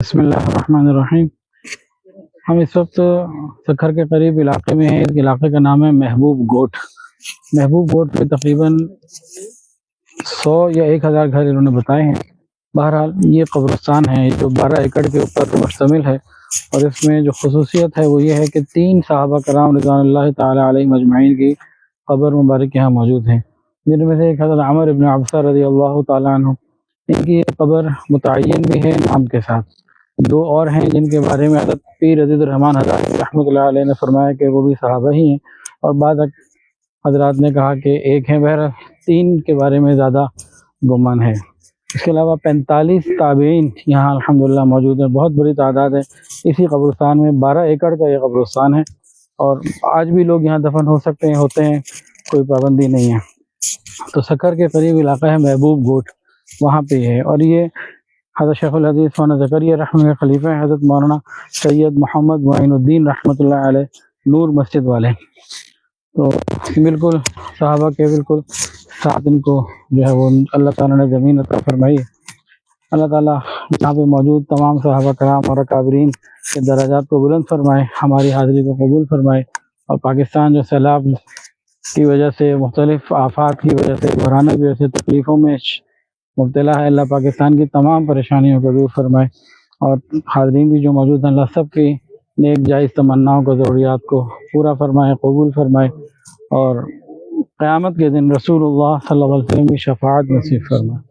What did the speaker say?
بسم اللہ الرحمن الرحیم۔ ہم اس وقت سکھر کے قریب علاقے میں ہیں۔ اس علاقے کا نام ہے محبوب گوٹ۔ محبوب گوٹ میں تقریباً 100 یا 1000 گھر انہوں نے بتائے ہیں۔ بہرحال یہ قبرستان ہے جو 12 ایکڑ کے اوپر مشتمل ہے، اور اس میں جو خصوصیت ہے وہ یہ ہے کہ 3 صحابہ کرام رضوان اللہ تعالیٰ علیہ مجمعین کی قبر مبارک یہاں موجود ہیں، جن میں سے ایک حضرت عمر ابن عبسہ رضی اللہ تعالیٰ عنہ، ان کی قبر متعین بھی ہے نام کے ساتھ۔ 2 اور ہیں جن کے بارے میں حضرت پیر عزیز الرحمن حضرت رحمۃ اللہ علیہ نے فرمایا کہ وہ بھی صحابہ ہی ہیں، اور بعض حضرات نے کہا کہ ایک ہیں۔ بہرحال 3 کے بارے میں زیادہ گمان ہے۔ اس کے علاوہ 45 تابعین یہاں الحمدللہ موجود ہیں، بہت بڑی تعداد ہے۔ اسی قبرستان میں 12 ایکڑ کا یہ قبرستان ہے، اور آج بھی لوگ یہاں دفن ہو سکتے ہیں، ہوتے ہیں، کوئی پابندی نہیں ہے۔ تو سکھر کے قریب علاقہ ہے محبوب گوٹ، وہاں پہ ہے، اور یہ حضرت شیخ الحدیث مولانا زکریا رحمۃ اللہ خلیفہ ہیں، حضرت مولانا سید محمد معین الدین رحمۃ اللہ علیہ نور مسجد والے۔ تو بالکل صحابہ کے بالکل ساتھ ان کو جو ہے وہ اللہ تعالیٰ نے زمین عطا فرمائی۔ اللہ تعالیٰ یہاں پہ موجود تمام صحابہ کرام اور اکابرین کے درجات کو بلند فرمائے، ہماری حاضری کو قبول فرمائے، اور پاکستان جو سیلاب کی وجہ سے، مختلف آفات کی وجہ سے، بحرانوں کی وجہ سے تکلیفوں میں مبتلا ہے، اللہ پاکستان کی تمام پریشانیوں کو دور فرمائے، اور حاضرین بھی جو موجود ہیں اللہ سب کی نیک جائز تمناؤں کو، ضروریات کو پورا فرمائے، قبول فرمائے، اور قیامت کے دن رسول اللہ صلی اللہ علیہ وسلم کی شفاعت نصیب فرمائے۔